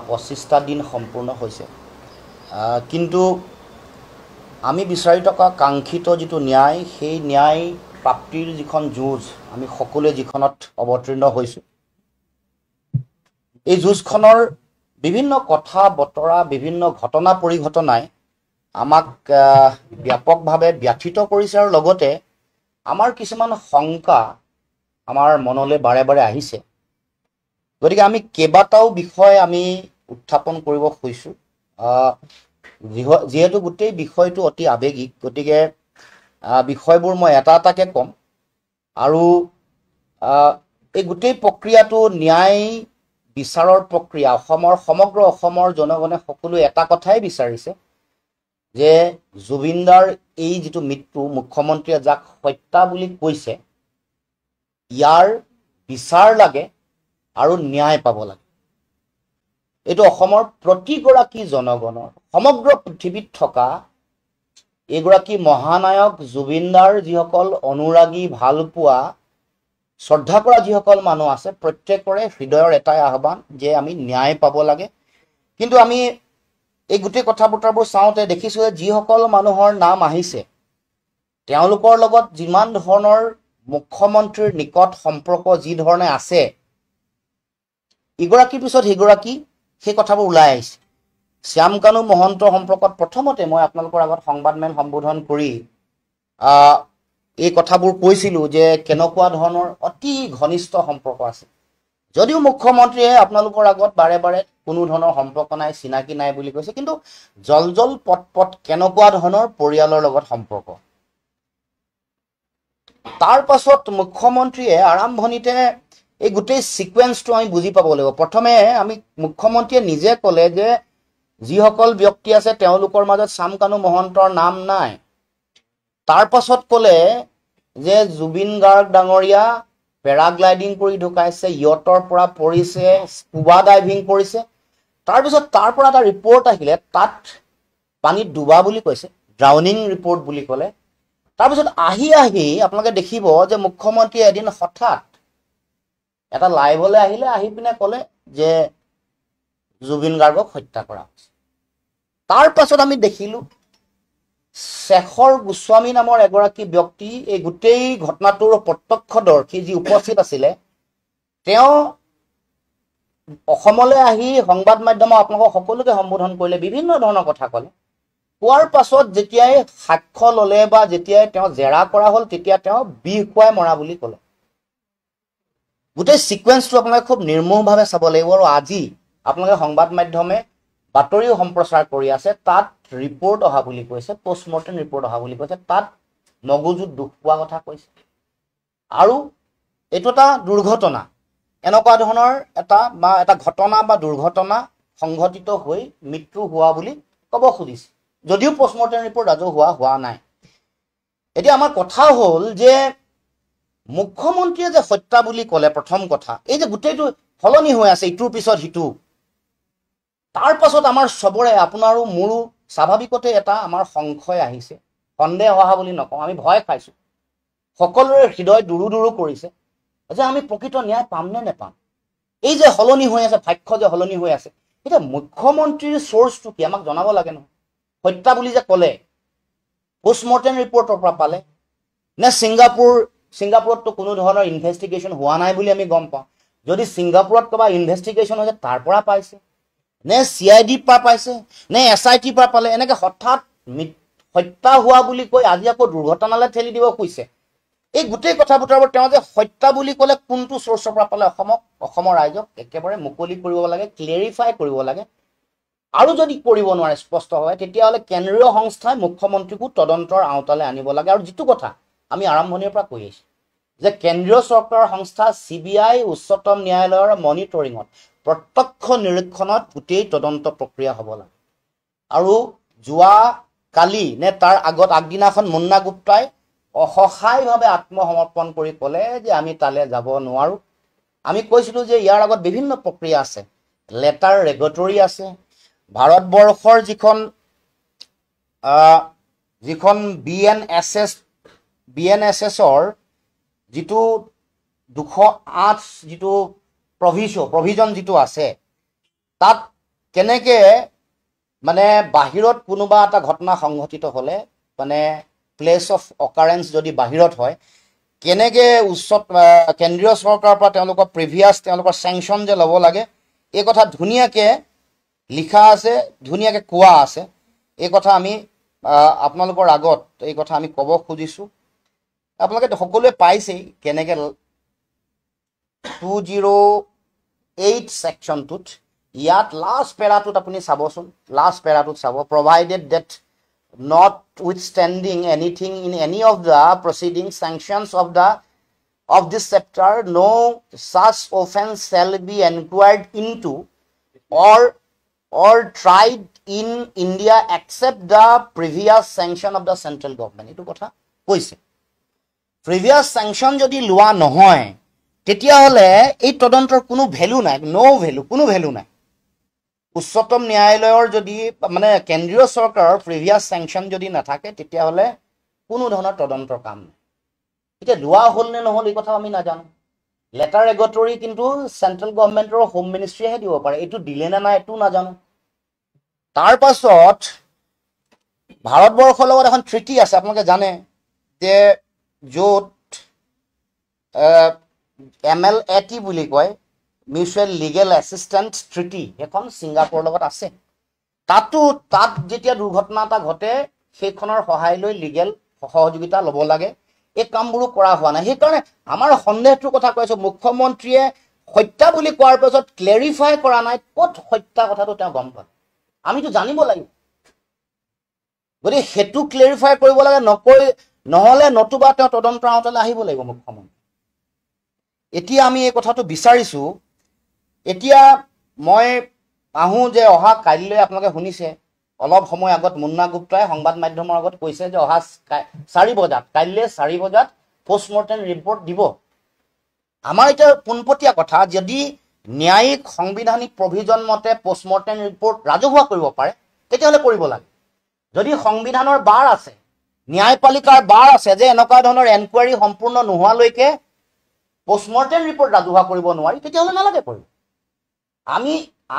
25টা দিন সম্পূৰ্ণ হৈছে কিন্তু আমি বিচাৰি থকা কাংক্ষিত যিটো ন্যায় সেই ন্যায় প্ৰাপ্তিৰ যিখন যুঁজ আমি সকলোৱে যিখনত অৱতীৰ্ণ হৈছো এই যুঁজখনৰ বিভিন্ন কথা বতৰা বিভিন্ন ঘটনা পৰিঘটনাই আমাক ব্যাপকভাৱে ব্যথিত কৰিছে আৰু লগতে আমাৰ কিছুমান শংকা আমাৰ মনলৈ বাৰে বাৰে আহিছে গতিকে আমি কেইবাটাও বিষয় আমি উত্থাপন কৰিব খুজিছো যেহেতু গোটেই বিষয়টো অতি আবেগিক গতিকে বিষয়বোৰ মই এটা এটাকে কম আৰু এই গোটেই প্ৰক্ৰিয়াটো ন্যায় বিচাৰৰ প্ৰক্ৰিয়া সমগ্ৰ অসমৰ জনগণে সকলো এটা কথাই বিচাৰিছে যে জুবিনদাৰ এই যিটো মৃত্যু মুখ্যমন্ত্ৰীয়ে যাক হত্যা বুলি কৈছে ইয়াৰ বিচাৰ লাগে আৰু ন্যায় পাব লাগে এইটো অসমৰ প্ৰতিগৰাকী জনগণৰ সমগ্ৰ পৃথিৱীত থকা এগৰাকী মহানায়ক জুবিনদাৰ যিসকল অনুৰাগী ভালপোৱা শ্ৰদ্ধা কৰা যিসকল মানুহ আছে প্ৰত্যেকৰে হৃদয়ৰ এটাই আহ্বান যে আমি ন্যায় পাব লাগে কিন্তু আমি এই গোটেই কথা বতৰাবোৰ চাওঁতে দেখিছো যে যিসকল মানুহৰ নাম আহিছে তেওঁলোকৰ লগত যিমান ধৰণৰ মুখ্যমন্ত্ৰীৰ নিকট সম্পৰ্ক যি ধৰণে আছে ইগৰাকীৰ পিছত সিগৰাকী সেই কথাবোৰ ওলাই আহিছে শ্যামকানু মহন্তৰ সম্পৰ্কত প্ৰথমতে মই আপোনালোকৰ আগত সংবাদমেল সম্বোধন কৰি এই কথাবোৰ কৈছিলো যে কেনেকুৱা ধৰণৰ অতি ঘনিষ্ঠ সম্পৰ্ক আছে যদিও মুখ্যমন্ত্ৰীয়ে আপোনালোকৰ আগত বাৰে বাৰে কোনো ধৰণৰ সম্পৰ্ক নাই চিনাকি নাই বুলি কৈছে কিন্তু জলজল পটপট কেনেকুৱা ধৰণৰ পৰিয়ালৰ লগত সম্পৰ্ক তাৰ পাছত মুখ্যমন্ত্ৰীয়ে আৰম্ভণিতে এই গোটেই সিকুৱেন্সটো আমি বুজি পাব লাগিব প্ৰথমে আমি মুখ্যমন্ত্ৰীয়ে নিজে ক'লে যে যিসকল ব্যক্তি আছে তেওঁলোকৰ মাজত শ্যামকানু মহন্তৰ নাম নাই তাৰ পাছত ক'লে যে জুবিন গাৰ্গ ডাঙৰীয়া পেৰাগ্লাইডিং কৰি ঢুকাইছে ইয়টৰ পৰা পৰিছে স্কুবা ডাইভিং কৰিছে তাৰ পিছত তাৰ পৰা এটা ৰিপৰ্ট আহিলে তাত পানীত ডুবা বুলি কৈছে ড্ৰাউনিং ৰিপৰ্ট বুলি ক'লে তাৰ পিছত আহি আপোনালোকে দেখিব যে মুখ্যমন্ত্ৰীয়ে এদিন হঠাৎ এটা লাইভলৈ আহিলে আহি পিনে ক'লে যে জুবিন গাৰ্গক হত্যা কৰা হৈছে তাৰ পাছত আমি দেখিলো শেখৰ গোস্বামী নামৰ এগৰাকী ব্যক্তি এই গোটেই ঘটনাটোৰ প্ৰত্যক্ষদৰ্শী যি উপস্থিত আছিলে তেওঁ অসমলৈ আহি সংবাদ মাধ্যমক আপোনালোকক সকলোকে সম্বোধন কৰিলে বিভিন্ন ধৰণৰ কথা ক'লে কোৱাৰ পাছত যেতিয়াই সাক্ষ্য ল'লে বা যেতিয়াই তেওঁ জেৰা কৰা হ'ল তেতিয়া তেওঁ বিষ খুৱাই মৰা বুলি ক'লে গোটেই সিকুৱেন্সটো আপোনালোকে খুব নিৰ্মোহভাৱে চাব লাগিব আৰু আজি আপোনালোকে সংবাদ মাধ্যমে বাতৰিও সম্প্ৰচাৰ কৰি আছে তাত ৰিপৰ্ট অহা বুলি কৈছে পোষ্টমৰ্টেম ৰিপৰ্ট অহা বুলি কৈছে তাত মগজুত দুখ পোৱা কথা কৈছে আৰু এইটো এটা দুৰ্ঘটনা এনেকুৱা ধৰণৰ এটা ঘটনা বা দুৰ্ঘটনা সংঘটিত হৈ মৃত্যু হোৱা বুলি ক'ব খুজিছে যদিও পোষ্টমৰ্টেম ৰিপৰ্ট ৰাজহুৱা হোৱা নাই এতিয়া আমাৰ কথা হ'ল যে মুখ্যমন্ত্ৰীয়ে যে হত্যা বুলি ক'লে প্ৰথম কথা এই যে গোটেইটো সলনি হৈ আছে ইটোৰ পিছত সিটো তাৰ পাছত আমাৰ সবৰে আপোনাৰো মোৰো স্বাভাৱিকতে এটা আমাৰ সংশয় আহিছে সন্দেহ অহা বুলি নকওঁ আমি ভয় খাইছো সকলোৰে হৃদয় দুৰু দুৰু কৰিছে যে আমি প্ৰকৃত ন্যায় পাম নে নেপাম এই যে সলনি হৈ আছে ভাষ্য যে সলনি হৈ আছে এটা মুখ্যমন্ত্ৰীৰ সোৰ্সটো কি আমাক জনাব লাগে নহয় হত্যা বুলি যে ক'লে পোষ্টমৰ্টেম ৰিপৰ্টৰ পৰা পালে নে ছিংগাপুৰততো কোনো ধৰণৰ ইনভেষ্টিগেশ্যন হোৱা নাই বুলি আমি গম পাওঁ যদি ছিংগাপুৰত ক'বা ইনভেষ্টিগেশ্যন হৈছে তাৰ পৰা পাইছে নে CID পৰা পাইছে নে SIT পৰা পালে এনেকৈ হঠাৎ হত্যা হোৱা বুলি কৈ আজি আকৌ দুৰ্ঘটনালৈ ঠেলি দিব খুজিছে এই গোটেই কথা বতৰাবোৰ তেওঁ যে হত্যা বুলি ক'লে কোনটো সোৰ্সৰ পৰা পালে অসমৰ ৰাইজক একেবাৰে মুকলি কৰিব লাগে ক্লিয়াৰিফাই কৰিব লাগে আৰু যদি কৰিব নোৱাৰে স্পষ্ট হয় তেতিয়াহ'লে কেন্দ্ৰীয় সংস্থাই মুখ্যমন্ত্ৰীকো তদন্তৰ আওতালৈ আনিব লাগে আৰু যিটো কথা আমি আৰম্ভণিৰ পৰা কৈ আহিছো যে কেন্দ্ৰীয় চৰকাৰৰ সংস্থা CBI উচ্চতম ন্যায়ালয়ৰ মনিটৰিঙত প্ৰত্যক্ষ নিৰীক্ষণত গোটেই তদন্ত প্ৰক্ৰিয়া হ'ব লাগে আৰু যোৱা কালি নে তাৰ আগদিনাখন মুন্না গুপ্তাই অসহায়ভাৱে আত্মসমৰ্পণ কৰি ক'লে যে আমি তালৈ যাব নোৱাৰো আমি কৈছিলো যে ইয়াৰ আগত বিভিন্ন প্ৰক্ৰিয়া আছে লেটাৰ ৰেগুলেটৰী আছে ভাৰতবৰ্ষৰ যিখন BNSSৰ যিটো 208 যিটো প্ৰভিজন যিটো আছে তাত কেনেকে মানে বাহিৰত কোনোবা এটা ঘটনা সংঘটিত হ'লে মানে প্লেচ অফ অকাৰেন্স যদি বাহিৰত হয় কেনেকে কেন্দ্ৰীয় চৰকাৰৰ পৰা তেওঁলোকৰ প্ৰিভিয়াছ তেওঁলোকৰ চেংচন যে ল'ব লাগে এই কথা ধুনীয়াকৈ লিখা আছে, ধুনীয়াকৈ কোৱা আছে। এই কথা আমি আপোনালোকৰ আগত এই কথা আমি ক'ব খুজিছোঁ। আপোনালোকে সকলোৱে পাইছেই কেনেকৈ 208 ছেকশ্যনটোত ইয়াত লাষ্ট পেৰাটোত আপুনি চাবচোন, লাষ্ট পেৰাটোত চাব, provided that notwithstanding anything in any of the proceeding sanctions of this chapter, no such offense shall be inquired into or tried in India except the previous sanction of the central government. এইটো কথা কৈছে। previous sanction যদি লোৱা নহয় তেতিয়াহ'লে এই তদন্তৰ কোনো ভেলু নাই, নো ভেলু, কোনো ভেলু নাই। উচ্চতম ন্যায়ালয়ৰ যদি মানে কেন্দ্ৰীয় চৰকাৰৰ প্ৰিভিয়াছ চেংচন যদি নাথাকে তেতিয়াহ'লে কোনো ধৰণৰ তদন্তৰ কাম নাই। এতিয়া লোৱা হ'ল নে নহ'ল এই কথাও আমি নাজানো। লেটাৰ এগটৰি কিন্তু চেণ্ট্ৰেল গভৰ্ণমেণ্টৰ হোম মিনিষ্ট্ৰীয়েহে দিব পাৰে, এইটো দিলে নে নাই এইটো নাজানো। তাৰ পাছত ভাৰতবৰ্ষৰ লগত এখন ট্ৰিটি আছে, আপোনালোকে জানে যে য'ত MLAT বুলি কয়, মিউচুৱেল লিগেল এছিষ্টেন্স ট্ৰিটি, এখন ছিংগাপুৰৰ লগত আছে। তাত যেতিয়া দুৰ্ঘটনা এটা ঘটে সেইখনৰ সহায় লৈ লিগেল সহযোগিতা ল'ব লাগে। এই কামবোৰো কৰা হোৱা নাই। সেইকাৰণে আমাৰ সন্দেহটোৰ কথা কৈ আছোঁ, মুখ্যমন্ত্ৰীয়ে হত্যা বুলি কোৱাৰ পাছত ক্লেৰিফাই কৰা নাই ক'ত হত্যা কথাটো তেওঁ গম পায়। আমিতো জানিব লাগিব, গতিকে সেইটো ক্লেৰিফাই কৰিব লাগে, নহ'লে নতুবা তেওঁ তদন্তৰ আওতালৈ আহিব লাগিব মুখ্যমন্ত্ৰী। এতিয়া আমি এই কথাটো বিচাৰিছোঁ। এতিয়া মই আহোঁ যে অহা কাইলৈ আপোনালোকে শুনিছে অলপ সময় আগত মুন্না গুপ্তাই সংবাদ মাধ্যমৰ আগত কৈছে যে অহা 4 বজাত, কাইলৈ 4 বজাত পষ্টমৰ্টেম ৰিপৰ্ট দিব। আমাৰ এতিয়া পোনপটীয়া কথা, যদি ন্যায়িক সাংবিধানিক প্ৰভিজন মতে পষ্টমৰ্টেম ৰিপৰ্ট ৰাজহুৱা কৰিব পাৰে তেতিয়াহ'লে কৰিব লাগে। যদি সংবিধানৰ বাৰ আছে, ন্যায়পালিকাৰ বাৰ আছে যে এনেকুৱা ধৰণৰ এনকুৱাৰী সম্পূৰ্ণ নোহোৱালৈকে পষ্টমৰ্টেম ৰিপৰ্ট ৰাজহুৱা কৰিব নোৱাৰি তেতিয়াহ'লে নালাগে কৰিব। আমি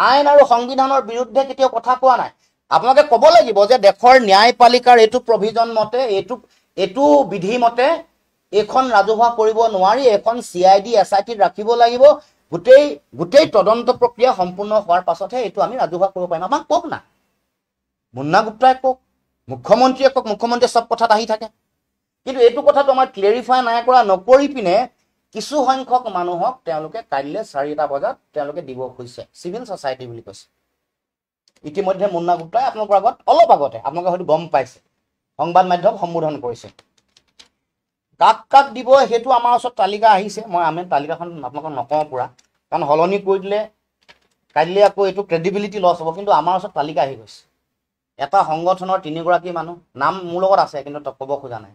আইন আৰু সংবিধানৰ বিৰুদ্ধে কেতিয়াও কথা কোৱা নাই। আপোনালোকে ক'ব লাগিব যে দেশৰ ন্যায়পালিকাৰ এইটো প্ৰভিজন মতে এইটো বিধি মতে এইখন ৰাজহুৱা কৰিব নোৱাৰি, এখন CID SIT ৰাখিব লাগিব, গোটেই তদন্ত প্ৰক্ৰিয়া সম্পূৰ্ণ হোৱাৰ পাছতহে এইটো আমি ৰাজহুৱা কৰিব পাৰিম। আমাক কওক না, মুন্না গুপ্তাই কওক, মুখ্যমন্ত্ৰীয়ে কওক, মুখ্যমন্ত্ৰীয়ে চব কথাত আহি থাকে। কিন্তু এইটো কথাটো আমাৰ ক্লেৰিফাই নাই কৰা, নকৰি পিনে কিছু সংখ্যক মানুহক তেওঁলোকে কাইলৈ 4টা বজাত তেওঁলোকে দিব খুজিছে, চিভিল ছ'চাইটি বুলি কৈছে। ইতিমধ্যে মুন্না গুপ্তাই আপোনালোকৰ আগত অলপ আগতে আপোনালোকে হয়তো গম পাইছে, সংবাদ মাধ্যম সম্বোধন কৰিছে। কাক কাক দিব সেইটো আমাৰ ওচৰত তালিকা আহিছে। আমি তালিকাখন আপোনালোকক নকওঁ পুৰা, কাৰণ সলনি কৰি দিলে কাইলৈ আকৌ এইটো ক্ৰেডিবিলিটি লছ হ'ব। কিন্তু আমাৰ ওচৰত তালিকা আহি গৈছে। এটা সংগঠনৰ 3গৰাকী মানুহ, নাম মোৰ লগত আছে কিন্তু ক'ব খোজা নাই।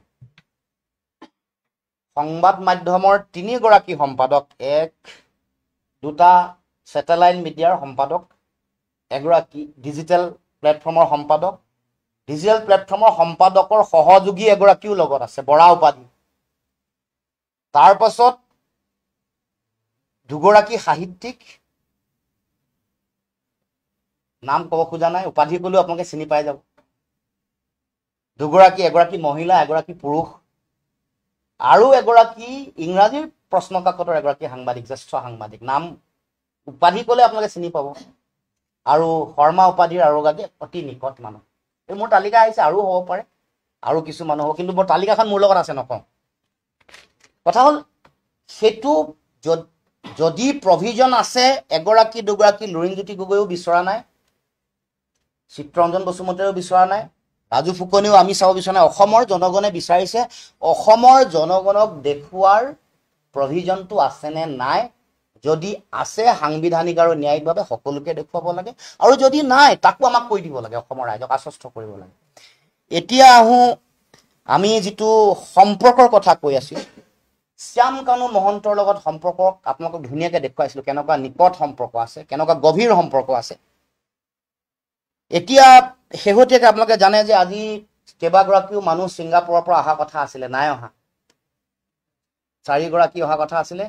সংবাদ মাধ্যমৰ 3গৰাকী সম্পাদক, 2টা ছেটেলাইট মিডিয়াৰ সম্পাদক, এগৰাকী ডিজিটেল প্লেটফৰ্মৰ সম্পাদক, ডিজিটেল প্লেটফৰ্মৰ সম্পাদকৰ সহযোগী এগৰাকীও লগত আছে, বৰা উপাধি। তাৰ পাছত 2গৰাকী সাহিত্যিক, নাম ক'ব খোজা নাই, উপাধি ক'লেও আপোনালোকে চিনি পাই যাব। এগৰাকী মহিলা, এগৰাকী পুৰুষ, আৰু এগৰাকী ইংৰাজীৰ প্ৰশ্ন কাকতৰ এগৰাকী সাংবাদিক, জ্যেষ্ঠ সাংবাদিক। নাম উপাধি ক'লে আপোনালোকে চিনি পাব। আৰু শৰ্মা উপাধিৰ আৰু এগৰাকী অতি নিকট মানুহ। এই মোৰ তালিকা আহিছে, আৰু হ'ব পাৰে, আৰু কিছু মানুহ হ'ব, কিন্তু মোৰ তালিকাখন মোৰ লগত আছে, নকওঁ। কথা হ'ল সেইটো যদি প্ৰভিজন আছে, 1গৰাকী 2গৰাকী লুৰিণজ্যোতি গগৈও বিচৰা নাই, চিত্ৰৰঞ্জন বসুমতাৰীও বিচৰা নাই, ৰাজু ফুকনেও আমি চাব বিচৰা নাই। অসমৰ জনগণে বিচাৰিছে, অসমৰ জনগণক দেখুৱাৰ প্ৰভিজনটো আছেনে নাই। যদি আছে সাংবিধানিক আৰু ন্যায়িকভাৱে সকলোকে দেখুৱাব লাগে, আৰু যদি নাই তাকো আমাক কৈ দিব লাগে, অসমৰ ৰাইজক আশ্বস্ত কৰিব লাগে। এতিয়া আহোঁ আমি যিটো সম্পৰ্কৰ কথা কৈ আছোঁ, শ্যাম কানু মহন্তৰ লগত সম্পৰ্ক আপোনালোকক ধুনীয়াকৈ দেখুৱাইছিলোঁ, কেনেকুৱা নিকট সম্পৰ্ক আছে, কেনেকুৱা গভীৰ সম্পৰ্ক আছে। এতিয়া শেহতীয়াকৈ আপোনালোকে জানে যে আজি কেইবাগৰাকীও মানুহ ছিংগাপুৰৰ পৰা অহা কথা আছিলে, নাই অহা। 4গৰাকী অহা কথা আছিলে।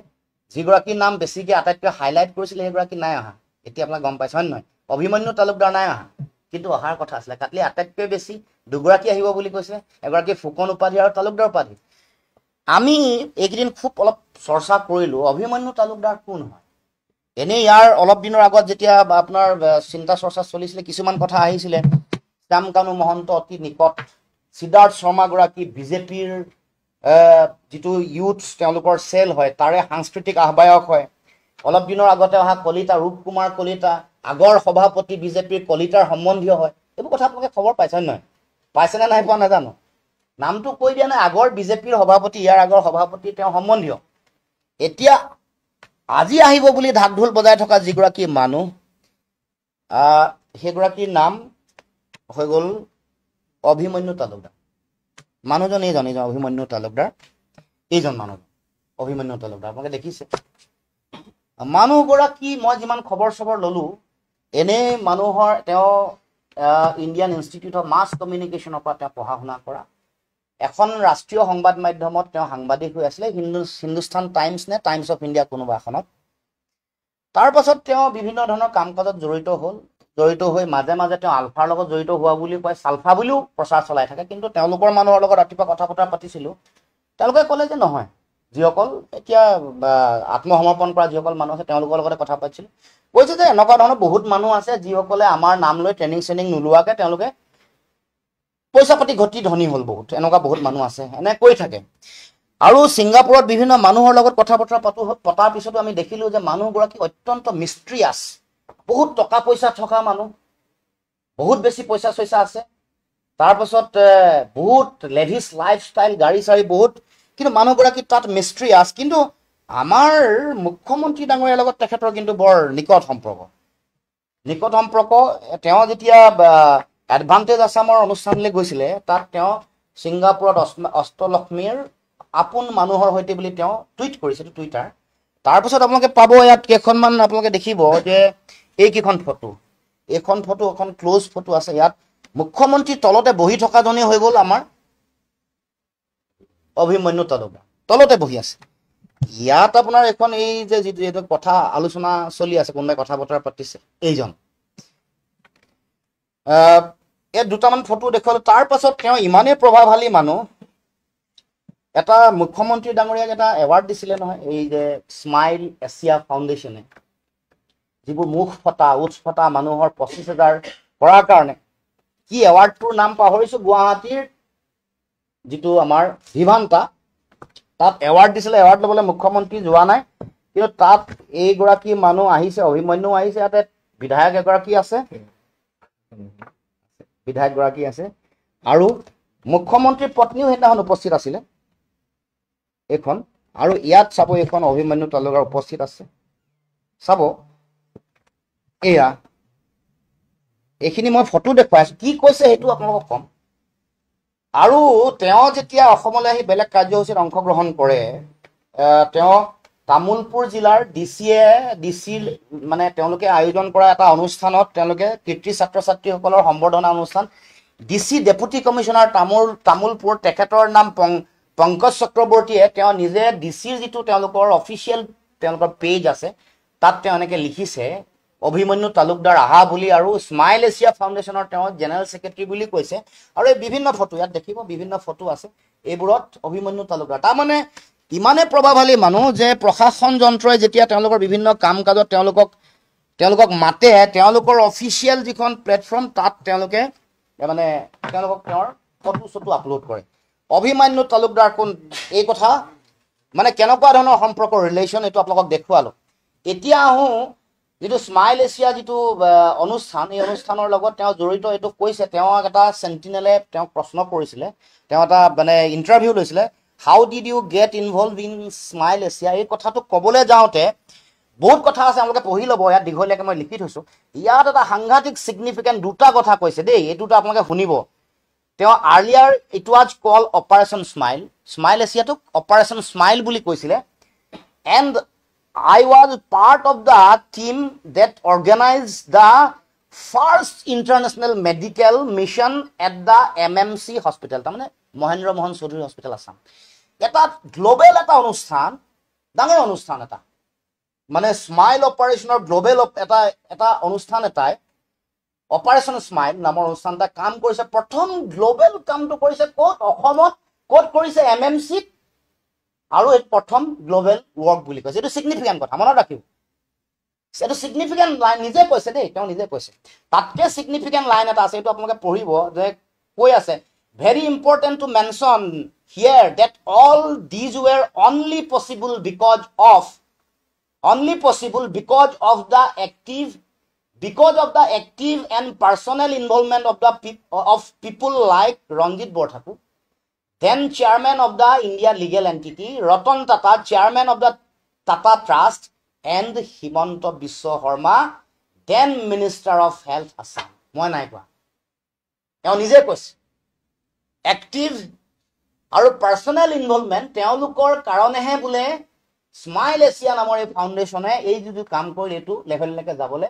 যিগৰাকীৰ নাম বেছিকৈ আটাইতকৈ হাইলাইট কৰিছিলে সেইগৰাকী নাই অহা। এতিয়া আপোনাক গম পাইছে হয় নহয় অভিমন্যু তালুকদাৰ নাই অহা কিন্তু অহাৰ কথা আছিলে কাটলি আটাইতকৈ বেছি দুগৰাকী আহিব বুলি কৈছে এগৰাকী ফুকন উপাধি আৰু তালুকদাৰ উপাধি আমি এইকেইদিন খুব অলপ চৰ্চা কৰিলো অভিমন্যু তালুকদাৰ কোন হয় এনেই ইয়াৰ অলপ দিনৰ আগত যেতিয়া আপোনাৰ চিন্তা চৰ্চা চলিছিলে কিছুমান কথা আহিছিলে শ্যামকানু মহন্ত অতি নিকট সিদ্ধাৰ্থ শৰ্মাগৰাকী বিজেপিৰ যিটো ইউথ তেওঁলোকৰ চেল হয় তাৰে সাংস্কৃতিক আহ্বায়ক হয় অলপ দিনৰ আগতে অহা কলিতা ৰূপ কুমাৰ কলিতা আগৰ সভাপতি বিজেপিৰ কলিতাৰ সম্বন্ধীয় হয় এইবোৰ কথা আপোনালোকে খবৰ পাইছে নহয় পাইছেনে নাই পোৱা নাজানো নামটো কৈ দিয়া নাই আগৰ বিজেপিৰ সভাপতি ইয়াৰ আগৰ সভাপতি তেওঁ সম্বন্ধীয় এতিয়া আজি আহিব বুলি ঢাক ঢোল বজাই থকা যিগৰাকী মানুহ সেইগৰাকীৰ নাম হৈ গ'ল অভিমন্যু তালুকদাৰ মানুহজন এইজন অভিমন্যু তালুকদাৰ এইজন মানুহ অভিমন্যু তালুকদাৰ আপোনালোকে দেখিছে মানুহগৰাকী মই যিমান খবৰ চবৰ ললো এনে মানুহৰ তেওঁ ইণ্ডিয়ান ইনষ্টিটিউট অফ মাছ কমিউনিকেশ্যনৰ পৰা তেওঁ পঢ়া শুনা কৰা এখন ৰাষ্ট্ৰীয় সংবাদ মাধ্যমত তেওঁ সাংবাদিক হৈ আছিলে হিন্দুস্তান টাইমছ নে টাইমছ অফ ইণ্ডিয়া কোনোবা এখনত তাৰ পাছত তেওঁ বিভিন্ন ধৰণৰ কাম কাজত জড়িত হৈ মাজে মাজে তেওঁ আলফাৰ লগত জড়িত হোৱা বুলি কয় চালফা বুলিও প্ৰচাৰ চলাই থাকে কিন্তু তেওঁলোকৰ মানুহৰ লগত ৰাতিপুৱা কথা বতৰা পাতিছিলোঁ তেওঁলোকে ক'লে যে নহয় যিসকল এতিয়া আত্মসমৰ্পণ কৰা যিসকল মানুহ আছে তেওঁলোকৰ লগতে কথা পাতিছিলোঁ কৈছে যে এনেকুৱা ধৰণৰ বহুত মানুহ আছে যিসকলে আমাৰ নাম লৈ ট্ৰেইনিং চেনিং নোলোৱাকৈ তেওঁলোকে পইচা পাতি ঘটি ধনী হ'ল বহুত এনেকুৱা বহুত মানুহ আছে এনে কৈ থাকে আৰু ছিংগাপুৰত বিভিন্ন মানুহৰ লগত কথা বতৰা পতাৰ পিছতো আমি দেখিলোঁ যে মানুহগৰাকী অত্যন্ত মিষ্ট্ৰিয়াছ বহুত টকা পইচা থকা মানুহ বহুত বেছি পইচা চইচা আছে তাৰপাছত বহুত লেভিছ লাইফষ্টাইল গাড়ী চাড়ী বহুত কিন্তু মানুহগৰাকী তাত মিষ্ট্ৰিয়াছ কিন্তু আমাৰ মুখ্যমন্ত্ৰী ডাঙৰীয়াৰ লগত তেখেতৰ কিন্তু বৰ নিকট সম্পৰ্ক তেওঁ যেতিয়া এডভান্টেজ আছামৰ অনুষ্ঠানলৈ গৈছিলে তাত তেওঁ ছিংগাপুৰত অষ্টলক্ষ্মীৰ আপোন মানুহৰ সৈতে বুলি তেওঁ টুইট কৰিছে টুইটাৰ তাৰপিছত আপোনালোকে পাব ইয়াত কেইখনমান আপোনালোকে দেখিব যে এইকেইখন ফটো এখন ক্ল'জ ফটো আছে ইয়াত মুখ্যমন্ত্ৰী তলতে বহি থকাজনেই হৈ গ'ল আমাৰ অভিমন্যু তালুকদাৰ তলতে বহি আছে ইয়াত আপোনাৰ এখন এই যে যিটো কথা আলোচনা চলি আছে কোনোবাই কথা বতৰা পাতিছে এইজন ইয়াত দুটামান ফটো দেখুৱালো তাৰ পাছত তেওঁ ইমানেই প্ৰভাৱশালী মানুহ এটা মুখ্যমন্ত্ৰী ডাঙৰীয়াক এটা এৱাৰ্ড দিছিলে নহয় এই যে স্মাইল এছিয়া ফাউণ্ডেশ্যনে যিবোৰ মুখ ফটা উঠ ফটা মানুহৰ 25,000 কৰাৰ কাৰণে কি এৱাৰ্ডটোৰ নাম পাহৰিছো গুৱাহাটীৰ যিটো আমাৰ ভিভান্তা তাত এৱাৰ্ড দিছিলে এৱাৰ্ড ল'বলৈ মুখ্যমন্ত্ৰী যোৱা নাই কিন্তু তাত এইগৰাকী মানুহ আহিছে অভিমন্যু আহিছে ইয়াতে বিধায়ক এগৰাকী আছে আৰু মুখ্যমন্ত্ৰীৰ পত্নীও সেইদিনাখন উপস্থিত আছিলে এইখন আৰু ইয়াত চাব এইখন অভিমন্যু তালুকদাৰ উপস্থিত আছে চাব এয়া এইখিনি মই ফটো দেখুৱাই আছো কি কৈছে সেইটো আপোনালোকক কম আৰু তেওঁ যেতিয়া অসমলৈ আহি বেলেগ কাৰ্যসূচীত অংশগ্ৰহণ কৰে তেওঁ তামুলপুৰ জিলাৰ ডিচিৰ মানে তেওঁলোকে আয়োজন কৰা এটা অনুষ্ঠানত তেওঁলোকে কৃতি ছাত্ৰ ছাত্ৰীসকলৰ সম্বৰ্ধনা অনুষ্ঠান ডিচি ডেপুটি কমিশ্যনাৰ তামুলপুৰ তেখেতৰ নাম পংকজ চক্ৰৱৰ্তীয়ে তেওঁ নিজে ডিচিৰ যিটো তেওঁলোকৰ অফিচিয়েল তেওঁলোকৰ পেজ আছে তাত তেওঁ এনেকৈ লিখিছে অভিমন্যু তালুকদাৰ আহা বুলি আৰু স্মাইল এছিয়া ফাউণ্ডেশ্যনৰ তেওঁ জেনেৰেল ছেক্ৰেটাৰী বুলি কৈছে আৰু এই বিভিন্ন ফটো ইয়াত দেখিব বিভিন্ন ফটো আছে এইবোৰত অভিমন্যু তালুকদাৰ তাৰমানে ইমানে প্ৰভাৱশালী মানুহ যে প্ৰশাসন যন্ত্ৰই যেতিয়া তেওঁলোকৰ বিভিন্ন কাম কাজত তেওঁলোকক মাতে তেওঁলোকৰ অফিচিয়েল যিখন প্লেটফৰ্ম তাত তেওঁলোকে মানে তেওঁলোকক তেওঁৰ ফটো আপলোড কৰে অভিমন্যু তালুকদাৰ কোন এই কথা মানে কেনেকুৱা ধৰণৰ সম্পৰ্ক ৰিলেশ্যন এইটো আপোনালোকক দেখুৱালো এতিয়া আহোঁ যিটো স্মাইল এছিয়া যিটো অনুষ্ঠান এই অনুষ্ঠানৰ লগত তেওঁ জড়িত এইটো কৈছে তেওঁ এটা চেণ্টিনেলে তেওঁক প্ৰশ্ন কৰিছিলে তেওঁ এটা মানে ইণ্টাৰভিউ লৈছিলে how did you get involved in Smile Asia এই কথাটো ক'বলৈ যাওঁতে বহুত কথা আছে আপোনালোকে পঢ়ি ল'ব ইয়াত দীঘলীয়াকৈ মই লিখি থৈছোঁ ইয়াত এটা সাংঘাতিক ছিগনিফিকেণ্ট দুটা কথা কৈছে দেই এই দুটা আপোনালোকে শুনিব তেওঁ earlier it was called Operation Smile এছিয়াটোক অপাৰেশ্যন স্মাইল বুলি কৈছিলে and I was part of the team that organized the first international medical mission at the MMC hospital. তাৰমানে মহেন্দ্ৰ মোহন চৌধুৰী হস্পিটেল আছাম এটা গ্লোবেল এটা অনুষ্ঠান ডাঙৰ অনুষ্ঠান এটা মানে স্মাইল অপাৰেশ্যনৰ গ্লোবেল এটা অনুষ্ঠান এটাই অপাৰেশ্যন স্মাইল নামৰ অনুষ্ঠান এটা কাম কৰিছে প্ৰথম গ্লোবেল কামটো কৰিছে ক'ত অসমত ক'ত কৰিছে MMCত আৰু এই প্ৰথম গ্লোবেল ৱৰ্ক বুলি কৈছে এইটো সিগনিফিকেন্ট কথা মনত ৰাখিব এইটো সিগনিফিকেন্ট লাইন নিজে কৈছে দেই তেওঁ নিজে কৈছে তাতকে সিগনিফিকেন্ট লাইন এটা আছে এইটো আপোনালোকে পঢ়িব যে কৈ আছে very important to mention here that all these were only possible because of the active and personal involvement of people like Ranjit Borthakur, then chairman of the India legal entity, Ratan Tata, chairman of the Tata Trust, and Himanta Biswa Sarma, then Minister of Health Assam. মই নাই কোৱা তেওঁ নিজে কৈছে active আৰু personnel involvement তেওঁলোকৰ কাৰণেহে বোলে স্মাইল এছিয়া নামৰ এই ফাউণ্ডেশ্যনে এই যিটো কাম কৰি এইটো লেভেললৈকে যাবলৈ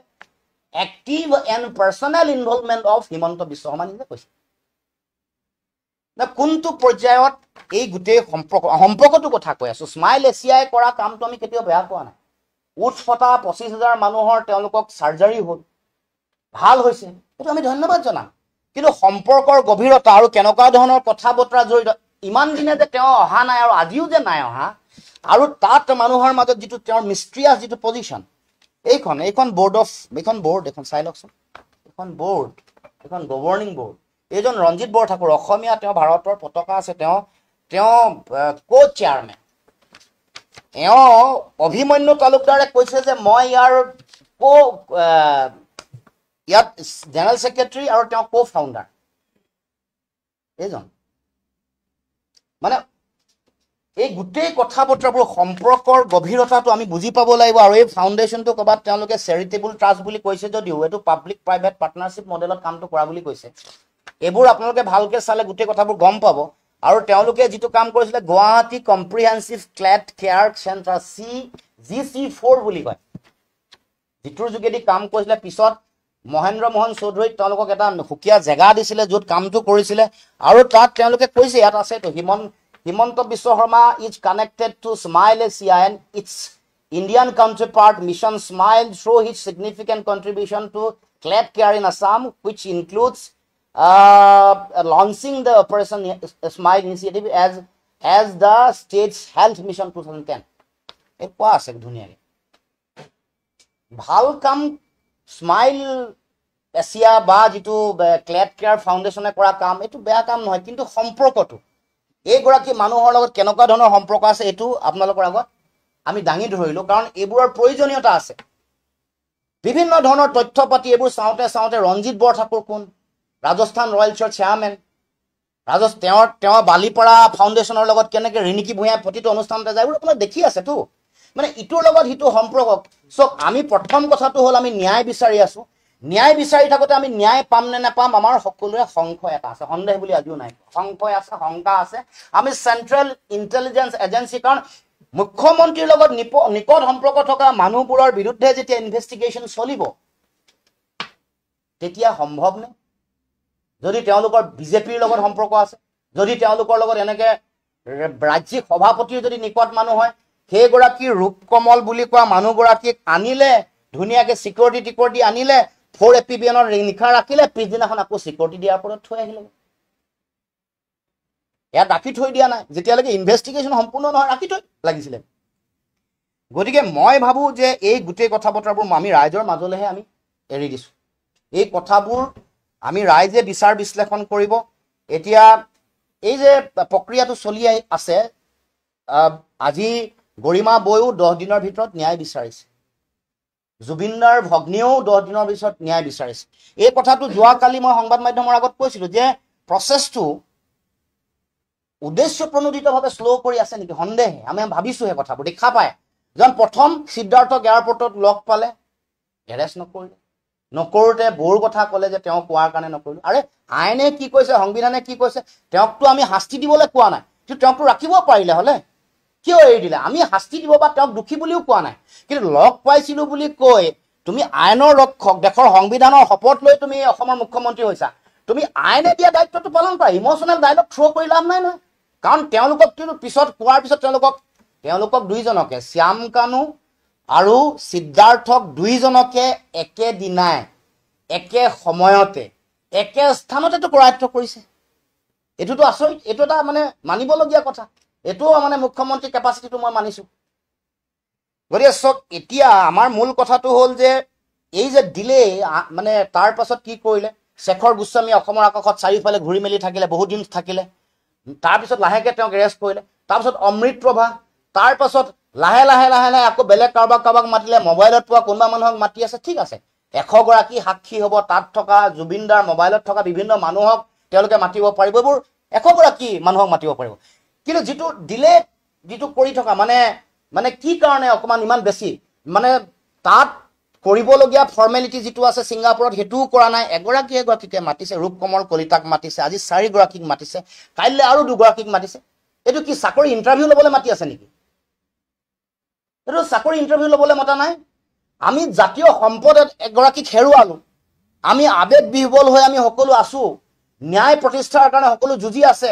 active and personal involvement of Himanta Biswa Sarma নিজে কৈছে না কোনটো পৰ্যায়ত এই গোটেই সম্পৰ্কটো কথা কৈ আছো স্মাইল এছিয়াই কৰা কামটো আমি কেতিয়াও বেয়া পোৱা নাই উঠ ফটা 25,000 মানুহৰ তেওঁলোকক সাৰ্জাৰী হ'ল ভাল হৈছে এইটো আমি ধন্যবাদ জনাম কিন্তু সম্পৰ্কৰ গভীৰতা আৰু কেনেকুৱা ধৰণৰ কথা বতৰা জড়িত ইমান দিনে যে তেওঁ অহা নাই আৰু আজিও যে নাই অহা আৰু তাত মানুহৰ মাজত যিটো তেওঁৰ মিষ্ট্ৰিয়াছ যিটো পজিশ্যন এইখন বোৰ্ড এখন চাই লওকচোন এখন গভৰ্ণিং বোৰ্ড এইজন ৰঞ্জিত বৰঠাকুৰ অসমীয়া তেওঁ ভাৰতৰ পতাকা আছে তেওঁ কো চেয়াৰমেন অভিমন্যু তালুকদাৰে কৈছে যে মই ইয়াত জেনেৰেল সেক্ৰেটাৰী আৰু তেওঁ কো ফাউণ্ডাৰ এইজন মানে এই গোটেই কথা বতৰাবোৰ সম্পৰ্কৰ গভীৰতাটো আমি বুজি পাব লাগিব আৰু এই ফাউণ্ডেশ্যনটো ক'বাত তেওঁলোকে চেৰিটেবল ট্ৰাষ্ট বুলি কৈছে যদিও এইটো পাব্লিক প্ৰাইভেট পাৰ্টনাৰশ্বিপ মডেলত কামটো কৰা বুলি কৈছে এইবোৰ আপোনালোকে ভালকে চালে গোটেই কথাবোৰ গম পাব আৰু তেওঁলোকে যিটো কাম কৰিছিলে Guwahati comprehensive clad care centre GC4 বুলি কয় যিটোৰ যোগেদি কাম কৰিছিলে পিছত মহেন্দ্ৰ মোহন চৌধুৰীক তেওঁলোকক এটা সুকীয়া জেগা দিছিলে য'ত কামটো কৰিছিলে আৰু তাত তেওঁলোকে কৈছে ইয়াত আছে তো Himanta Biswa Sarma is connected to Smile Asia and its Indian counterpart Mission Smile through his significant contribution to cleft care in Assam, which includes launching the Operation Smile initiative as the state's health mission 2010. It was a dhuniya. ভাল কাম smile Asia বা যিটো clad care ফাউণ্ডেশ্যনে কৰা কাম এইটো বেয়া কাম নহয় কিন্তু সম্পৰ্কটো এইগৰাকী মানুহৰ লগত কেনেকুৱা ধৰণৰ সম্পৰ্ক আছে এইটো আপোনালোকৰ আগত আমি দাঙি ধৰিলো কাৰণ এইবোৰৰ প্ৰয়োজনীয়তা আছে বিভিন্ন ধৰণৰ তথ্য পাতি এইবোৰ চাওঁতে ৰঞ্জিত বৰঠাকুৰ কোন ৰাজস্থান ৰয়েলছৰ চেয়াৰমেন তেওঁ বালিপাৰা ফাউণ্ডেশ্যনৰ লগত কেনেকৈ ৰিণিকী ভূঞাই প্ৰতিটো অনুষ্ঠানতে যায় এইবোৰ আপোনালোক দেখি আছেতো মানে ইটোৰ লগত সিটো সম্পৰ্ক সব আমি প্ৰথম কথাটো হ'ল আমি ন্যায় বিচাৰি আছো ন্যায় বিচাৰি থাকোতে আমি ন্যায় পাম নে নাপাম আমাৰ সকলোৰে সংশয় এটা আছে সন্দেহ বুলি আজিও নাই সংশয় আছে শংকা আছে আমি সেন্ট্ৰেল ইন্টেলিজেন্স এজেন্সি কাৰণ মুখ্যমন্ত্ৰীৰ লগত নিকট সম্পৰ্ক থকা মানুহবোৰৰ বিৰুদ্ধে যেতিয়া ইনভেষ্টিগেশ্যন চলিব তেতিয়া সম্ভৱ নে যদি তেওঁলোকৰ বিজেপিৰ লগত সম্পৰ্ক আছে যদি তেওঁলোকৰ লগত এনেকে ৰাজ্যিক সভাপতিৰ যদি নিকট মানুহ হয় সেইগৰাকী ৰূপকমল বুলি কোৱা মানুহগৰাকীক আনিলে ধুনীয়াকে সিকিউৰিটি আনিলে 4 এপিবিএনৰ নিখা ৰাখিলে পিছদিনাখন আকৌ সিকিউৰিটি দিয়াৰ পৰত থৈ আহিলে ইয়াত ৰাখি থৈ দিয়া নাই যেতিয়ালৈকে ইনভেষ্টিগেশ্যন সম্পূৰ্ণ নহয় ৰাখি থৈ লাগিছিলে গতিকে মই ভাবো যে এই গোটেই কথা বতৰাবোৰ আমি ৰাইজৰ মাজলৈহে আমি এৰি দিছো এই কথাবোৰ আমি ৰাইজে বিচাৰ বিশ্লেষণ কৰিব এতিয়া এই যে প্ৰক্ৰিয়াটো চলি আছে আজি গৰিমা বয়ো 10 দিনৰ ভিতৰত ন্যায় বিচাৰিছে জুবিনদাৰ ভগ্নীও 10 দিনৰ পিছত ন্যায় বিচাৰিছে এই কথাটো যোৱাকালি মই সংবাদ মাধ্যমৰ আগত কৈছিলো যে প্ৰচেছটো উদ্দেশ্য প্ৰণোদিতভাৱে স্লো কৰি আছে নেকি সন্দেহ আমি ভাবিছো এই কথাবোৰ দেখা পায় যেন প্ৰথম সিদ্ধাৰ্থক এয়াৰপৰ্টত লগ পালে এৰেষ্ট নকৰোতে বৰ কথা ক'লে যে তেওঁ কোৱাৰ কাৰণে নকৰিলো আৰে আইনে কি কৈছে সংবিধানে কি কৈছে তেওঁকটো আমি শাস্তি দিবলৈ কোৱা নাই কিন্তু তেওঁকটো ৰাখিব পাৰিলে হলে কিয় এৰি দিলে আমি শাস্তি দিব বা তেওঁক দুখী বুলিও কোৱা নাই কিন্তু লগ পাইছিলো বুলি কৈ তুমি আইনৰ ৰক্ষক দেশৰ সংবিধানৰ শপত লৈ তুমি অসমৰ মুখ্যমন্ত্ৰী হৈছা তুমি আইনে দিয়া দায়িত্বটো পালন কৰা ইমোশনাল ডায়লগ থ্ৰো কৰি লাভ নাই নহয় কাৰণ তেওঁলোকক কিন্তু পিছত কোৱাৰ পিছত তেওঁলোকক দুইজনকে শ্যাম কানু আৰু সিদ্ধাৰ্থক দুইজনকে একেদিনাই একে সময়তে একে স্থানতেতো কৰায়ত্ব কৰিছে। এইটোতো আচৰিত, এইটো এটা মানে মানিবলগীয়া কথা। এইটোও মানে মুখ্যমন্ত্ৰী কেপাচিটিটো মই মানিছো। গতিকে চক এতিয়া আমাৰ মূল কথাটো হ'ল যে এই যে দিলে মানে তাৰ পাছত কি কৰিলে, শেখৰ গোস্বামী অসমৰ আকাশত চাৰিওফালে ঘূৰি মেলি থাকিলে, বহুত দিন থাকিলে। তাৰপিছত লাহেকৈ তেওঁক এৰেষ্ট কৰিলে। তাৰপিছত অমৃত প্ৰভা, তাৰ পাছত লাহে লাহে লাহে লাহে আকৌ বেলেগ কাৰোবাক মাতিলে, মোবাইলত পোৱা কোনোবা মানুহক মাতি আছে, ঠিক আছে। 100 গৰাকী সাক্ষী হ'ব, তাত থকা জুবিনদাৰ মোবাইলত থকা বিভিন্ন মানুহক তেওঁলোকে মাতিব পাৰিব, এইবোৰ 100 গৰাকী মানুহক মাতিব পাৰিব। কিন্তু যিটো দিলে, যিটো কৰি থকা মানে কি কাৰণে অকমান ইমান বেছি মানে তাত কৰিবলগীয়া ফৰ্মেলিটি যিটো আছে ছিংগাপুৰত সেইটোও কৰা নাই। এগৰাকীকে মাতিছে, ৰূপকমল কলিতাক মাতিছে, আজি 4 গৰাকীক মাতিছে, কাইলৈ আৰু 2 গৰাকীক মাতিছে। এইটো কি চাকৰি ইণ্টাৰভিউ ল'বলৈ মাতি আছে নেকি? এইটো চাকৰি ইণ্টাৰভিউ ল'বলৈ মতা নাই। আমি জাতীয় সম্পদ এগৰাকীক হেৰুৱালো, আমি আবেগ বিহ্বল হৈ আমি সকলো আছো, ন্যায় প্ৰতিষ্ঠাৰ কাৰণে সকলো যুঁজি আছে,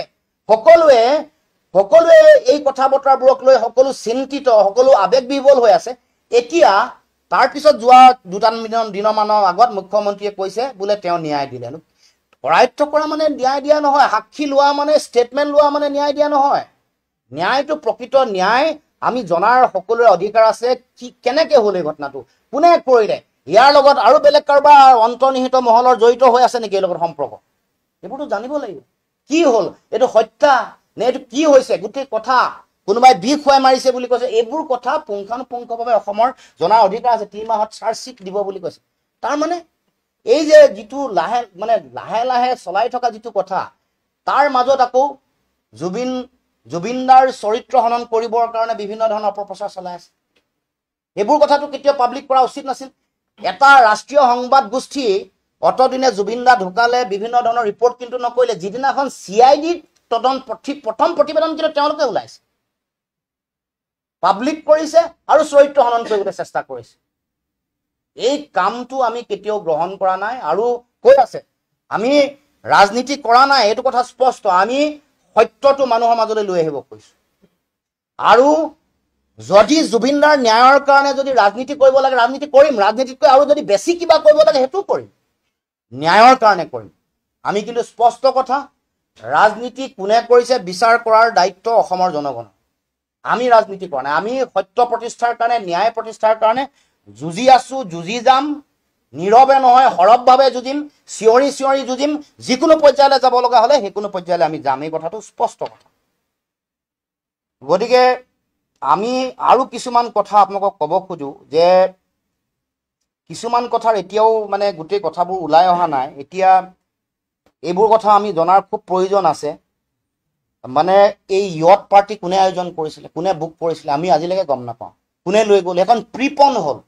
সকলোৱে এই কথা বতৰাবোৰক লৈ সকলো চিন্তিত, সকলো আবেগ বিহ্বল হৈ আছে। এতিয়া তাৰপিছত যোৱা 2 দিনৰ মানৰ আগত মুখ্যমন্ত্ৰীয়ে কৈছে বোলে তেওঁ ন্যায় দিলে। কৰায়ত্ব কৰা মানে ন্যায় দিয়া নহয়, সাক্ষী লোৱা মানে ষ্টেটমেণ্ট লোৱা মানে ন্যায় দিয়া নহয়। ন্যায়টো প্ৰকৃত ন্যায় আমি জনাৰ সকলোৰে অধিকাৰ আছে। কি কেনেকে হ'ল এই ঘটনাটো, কোনে কৰিলে, ইয়াৰ লগত আৰু বেলেগ কাৰোবাৰ অন্তৰ্নিহিত মহলৰ জড়িত হৈ আছে নেকি এই লগত সম্পৰ্ক, এইবোৰতো জানিব লাগিব। কি হ'ল, এইটো হত্যা নে এইটো কি হৈছে, গোটেই কথা কোনোবাই বিষ খুৱাই মাৰিছে বুলি কৈছে, এইবোৰ কথা পুংখানুপুংখভাৱে অসমৰ জনাৰ অধিকাৰ আছে। 3 মাহত চাৰ্জশ্বিট দিব বুলি কৈছে। তাৰমানে এই যে যিটো লাহে লাহে চলাই থকা যিটো কথা, তাৰ মাজত আকৌ জুবিনদাৰ চৰিত্ৰ হনন কৰিবৰ কাৰণে বিভিন্ন ধৰণৰ অপপ্ৰচাৰ চলাই আছে। এইবোৰ কথাটো কেতিয়াও পাব্লিক কৰা উচিত নাছিল। এটা ৰাষ্ট্ৰীয় সংবাদ গোষ্ঠী অতদিনে জুবিনদা ঢুকালে বিভিন্ন ধৰণৰ ৰিপৰ্ট কিন্তু নকৰিলে। যিদিনাখন CID তদন্ত প্ৰথম প্ৰতিবেদন কিন্তু তেওঁলোকে ওলাইছে, পাব্লিক কৰিছে আৰু চৰিত্ৰ হনন কৰিবলৈ চেষ্টা কৰিছে। এই কামটো আমি কেতিয়াও গ্ৰহণ কৰা নাই আৰু কৈ আছে আমি ৰাজনীতি কৰা নাই, এইটো কথা স্পষ্ট। আমি সত্যটো মানুহৰ মাজলৈ লৈ আহিব কৈছো। আৰু যদি জুবিনদাৰ ন্যায়ৰ কাৰণে যদি ৰাজনীতি কৰিব লাগে ৰাজনীতি কৰিম, ৰাজনীতিতকৈ আৰু যদি বেছি কিবা কৰিব লাগে সেইটো কৰিম, ন্যায়ৰ কাৰণে কৰিম। আমি কিন্তু স্পষ্ট কথা, ৰাজনীতি কোনে কৰিছে বিচাৰ কৰাৰ দায়িত্ব অসমৰ জনগণৰ। আমি ৰাজনীতি কৰা নাই, আমি সত্য প্ৰতিষ্ঠাৰ কাৰণে, ন্যায় প্ৰতিষ্ঠাৰ কাৰণে যুঁজি আছো, যুঁজি যাম। নীৰৱে নহয় সৰবভাৱে যুঁজিম, চিঞৰি চিঞৰি যুঁজিম। যিকোনো পৰ্যায়লৈ যাব লগা হ'লে সেইকোনো পৰ্যায়লৈ আমি যাম, এই কথাটো স্পষ্ট কথা। গতিকে আমি আৰু কিছুমান কথা আপোনালোকক ক'ব খোজো যে কিছুমান কথাৰ এতিয়াও মানে গোটেই কথাবোৰ ওলাই অহা নাই। এতিয়া এইবোৰ কথা আমি জনাৰ খুব প্ৰয়োজন আছে। মানে এই য়ট পাৰ্টি কোনে আয়োজন কৰিছিলে, কোনে বুক কৰিছিলে, আমি আজিলৈকে গম নাপাওঁ। কোনে লৈ গ'ল, এখন প্ৰিপন হ'ল।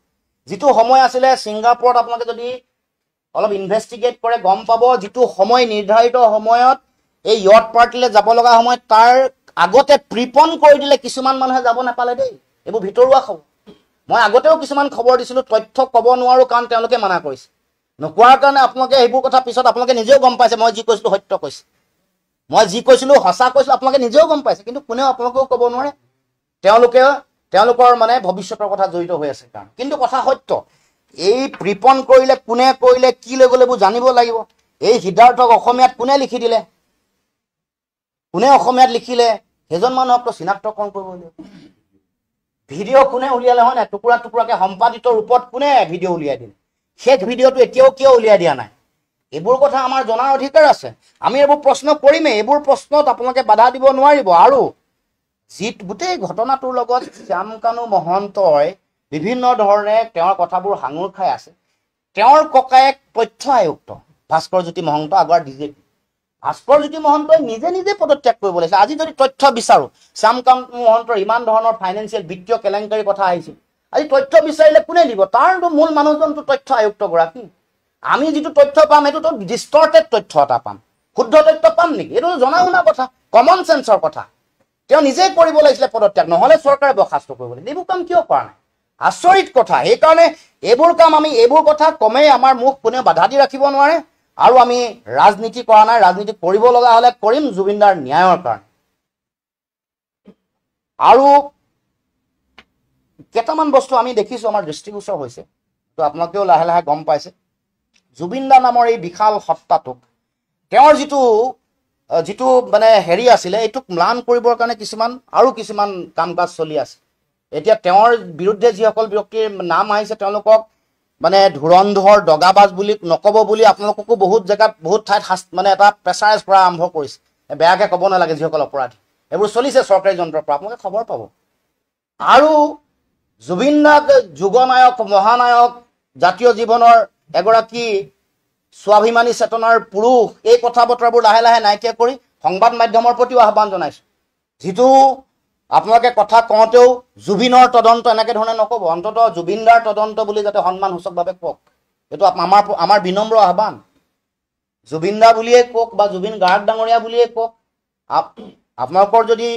যিটো সময় আছিলে ছিংগাপুৰত, আপোনালোকে যদি অলপ ইনভেষ্টিগেট কৰে গম পাব, যিটো সময় নিৰ্ধাৰিত সময়ত এই য়ট পাৰ্টিলৈ যাব লগা সময়ত তাৰ আগতে প্ৰিপন কৰি দিলে। কিছুমান মানুহে যাব নাপালে দেই, এইবোৰ ভিতৰুৱা খবৰ। মই আগতেও কিছুমান খবৰ দিছিলোঁ, তথ্য ক'ব নোৱাৰো কাৰণ তেওঁলোকে মানা কৰিছে। নোকোৱাৰ কাৰণে আপোনালোকে সেইবোৰ কথা পিছত আপোনালোকে নিজেও গম পাইছে, মই যি কৈছিলোঁ সত্য কৈছে, মই যি কৈছিলোঁ সঁচা কৈছিলোঁ, আপোনালোকে নিজেও গম পাইছে। কিন্তু কোনেও আপোনালোকেও ক'ব নোৱাৰে, তেওঁলোকৰ মানে ভৱিষ্যতৰ কথা জড়িত হৈ আছে কাৰণ। কিন্তু কথা সত্য, এই প্ৰিপন কৰিলে, কোনে কৰিলে, কি লৈ গ'লে এইবোৰ জানিব লাগিব। এই সিদ্ধাৰ্থক অসমীয়াত কোনে লিখি দিলে, কোনে অসমীয়াত লিখিলে, সেইজন মানুহকতো চিনাক্তকৰণ কৰিব লাগিব। ভিডিঅ' কোনে উলিয়ালে হয় নাই, টুকুৰা টুকুৰাকে সম্পাদিত ৰূপত কোনে ভিডিঅ' উলিয়াই দিলে, সেই ভিডিঅ'টো এতিয়াও কিয় উলিয়াই দিয়া নাই, এইবোৰ কথা আমাৰ জনাৰ অধিকাৰ আছে। আমি এইবোৰ প্ৰশ্ন কৰিমেই, এইবোৰ প্ৰশ্নত আপোনালোকে বাধা দিব নোৱাৰিব। আৰু গোটেই ঘটনাটোৰ লগত শ্যামকানু মহন্তই বিভিন্ন ধৰণে তেওঁৰ কথাবোৰ সাঙুৰ খাই আছে। তেওঁৰ ককায়েক তথ্য আয়ুক্ত ভাস্কৰ জ্যোতি মহন্ত, আগৰ DJP ভাস্কৰ জ্যোতি মহন্তই নিজে পদত্যাগ কৰিব লাগিছে। আজি যদি তথ্য বিচাৰো, শ্যামকানু মহন্তৰ ইমান ধৰণৰ ফাইনেন্সিয়েল বিত্তীয় কেলেংকাৰী কথা আহিছিল, আজি তথ্য বিচাৰিলে কোনে দিব? তাৰতো মূল মানুহজনটো তথ্য আয়ুক্ত গৰাকী। আমি যিটো তথ্য পাম সেইটোতো ডিষ্টৰ্টেড তথ্য এটা পাম, শুদ্ধ তথ্য পাম নেকি? এইটো জনা শুনা কথা, কমন চেন্সৰ কথা। তেওঁ নিজে কৰিব লাগিছিলে পদত্যাগ, নহলে চৰকাৰে বৰ্খাস্ত কৰিব লাগিছিল। এইবোৰ কাম কিয় কৰা নাই? আচৰিত কথা। সেইকাৰণে এইবোৰ কাম আমি এইবোৰ কথা কমেই আমাৰ মুখ কোনেও বাধা দি ৰাখিব নোৱাৰে। আৰু আমি ৰাজনীতি কৰা নাই, ৰাজনীতি কৰিব লগা হলে কৰিম জুবিনদাৰ ন্যায়ৰ কাৰণে। আৰু কেইটামান বস্তু আমি দেখিছোঁ আমাৰ দৃষ্টিগোচৰ হৈছে, তো আপোনালোকেও লাহে লাহে গম পাইছে। জুবিন দা নামৰ এই বিশাল সত্তাটোক তেওঁৰ যিটো মানে হেৰি আছিলে, এইটোক ম্লান কৰিবৰ কাৰণে কিছুমান কাম কাজ চলি আছে। এতিয়া তেওঁৰ বিৰুদ্ধে যিসকল ব্যক্তিৰ নাম আহিছে তেওঁলোকক মানে ধুৰন্ধৰ দগাবাজ বুলি নক'ব বুলি আপোনালোককো বহুত জেগাত বহুত ঠাইত মানে এটা প্ৰেছাৰাইজ কৰা আৰম্ভ কৰিছে। বেয়াকৈ ক'ব নালাগে যিসকল অপৰাধী, এইবোৰ চলিছে চৰকাৰী যন্ত্ৰৰ পৰা, আপোনালোকে খবৰ পাব। আৰু জুবিন দাক যুগনায়ক, মহানায়ক, জাতীয় জীৱনৰ এগৰাকী স্বাভিমানী চেতনাৰ পুৰুষ, এই কথা বতৰাবোৰ লাহে লাহে নাইকিয়া কৰি সংবাদ মাধ্যমৰ প্ৰতিও আহ্বান জনাইছোঁ। যিটো আপোনালোকে কথা কওঁতেও জুবিনৰ তদন্ত এনেকৈ ধৰণে নক'ব, অন্ততঃ জুবিনদাৰ তদন্ত বুলি যাতে সন্মানসূচকভাৱে কওক, এইটো আমাৰ বিনম্ৰ আহ্বান। জুবিন দা বুলিয়ে কওক বা জুবিন গাৰ্গ ডাঙৰীয়া বুলিয়ে কওক, আপোনালোকৰ যদি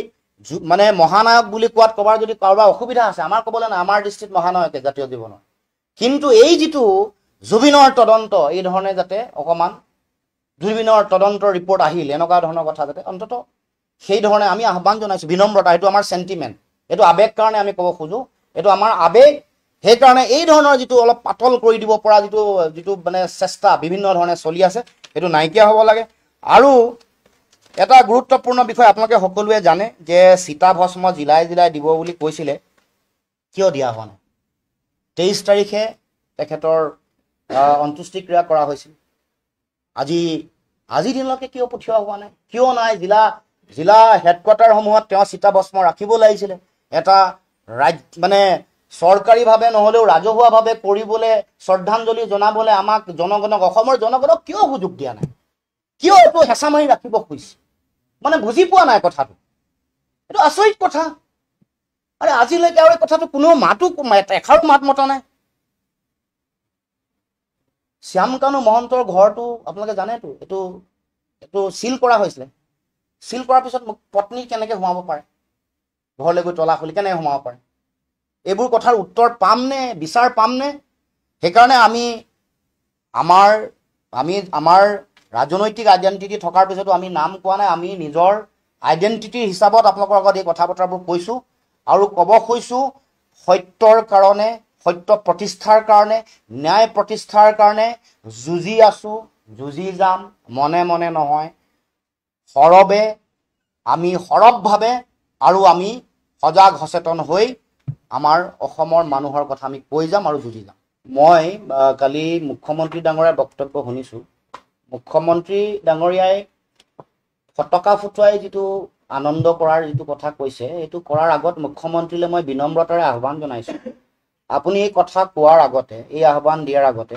মানে মহানায়ক বুলি কোৱাত ক'বাৰ যদি কাৰোবাৰ অসুবিধা আছে, আমাৰ ক'বলৈ নাই, আমাৰ দৃষ্টিত মহানায়কে জাতীয় জীৱনৰ। কিন্তু এই যিটো জুবিনৰ তদন্ত, এই ধৰণে যাতে অকণমান জুবিনৰ তদন্তৰ ৰিপৰ্ট আহিল, এনেকুৱা ধৰণৰ কথা যাতে অন্ততঃ সেই ধৰণে আমি আহ্বান জনাইছোঁ। বিনম্ৰতা, এইটো আমাৰ চেণ্টিমেণ্ট, এইটো আৱেগ কাৰণে আমি ক'ব খোজোঁ, এইটো আমাৰ আৱেগ। সেইকাৰণে এই ধৰণৰ যিটো অলপ পাতল কৰি দিব পৰা যিটো মানে চেষ্টা বিভিন্ন ধৰণে চলি আছে, সেইটো নাইকিয়া হ'ব লাগে। আৰু এটা গুৰুত্বপূৰ্ণ বিষয় আপোনালোকে সকলোৱে জানে যে চিতাভস্ম জিলাই জিলাই দিব বুলি কৈছিলে, কিয় দিয়া হোৱা নাই? 23 তাৰিখে তেখেতৰ অন্ত্যেষ্টিক্ৰিয়া কৰা হৈছিল। আজিৰ দিনলৈকে কিয় পঠিওৱা হোৱা নাই? কিয় নাই? জিলা হেডকোৱাৰ্টাৰসমূহত তেওঁ চিতাভস্ম ৰাখিব লাগিছিলে। এটা মানে চৰকাৰীভাৱে নহ'লেও ৰাজহুৱাভাৱে কৰিবলৈ, শ্ৰদ্ধাঞ্জলি জনাবলৈ আমাক জনগণক, অসমৰ জনগণক কিয় সুযোগ দিয়া নাই? কিয় এইটো হেঁচা মাৰি ৰাখিব খুজিছে? মানে বুজি পোৱা নাই কথাটো। এইটো আচৰিত কথা। আৰে আজিলৈকে আৰু এই কথাটো কোনো এষাৰো মাত মতা নাই। শ্যামকানু মহন্তৰ ঘৰটো আপোনালোকে জানেতো, এইটো চিল কৰা হৈছিলে। চিল কৰাৰ পিছত পত্নী কেনেকৈ সোমাব পাৰে? ঘৰলৈ গৈ তলা খুলি কেনেকৈ সোমাব পাৰে? এইবোৰ কথাৰ উত্তৰ পামনে, বিচাৰ পামনে? সেইকাৰণে আমি আমাৰ ৰাজনৈতিক আইডেণ্টিটি থকাৰ পিছতো আমি নাম কোৱা নাই। আমি নিজৰ আইডেণ্টিটিৰ হিচাপত আপোনালোকৰ আগত এই কথা বতৰাবোৰ কৈছোঁ আৰু ক'ব খুজিছোঁ, সত্যৰ কাৰণে, সত্য প্ৰতিষ্ঠাৰ কাৰণে, ন্যায় প্ৰতিষ্ঠাৰ কাৰণে যুঁজি আছোঁ, যুঁজি যাম, মনে মনে নহয়, সৰবভাৱে আৰু আমি সজাগ সচেতন হৈ আমাৰ অসমৰ মানুহৰ কথা আমি কৈ যাম আৰু যুঁজি যাম। মই কালি মুখ্যমন্ত্ৰী ডাঙৰীয়াৰ বক্তব্য শুনিছোঁ। মুখ্যমন্ত্ৰী ডাঙৰীয়াই ফটকা ফুটুৱাই যিটো আনন্দ কৰাৰ যিটো কথা কৈছে, এইটো কৰাৰ আগত মুখ্যমন্ত্ৰীলৈ মই বিনম্ৰতাৰে আহ্বান জনাইছোঁ, আপুনি এই কথা কোৱাৰ আগতে, এই আহ্বান দিয়াৰ আগতে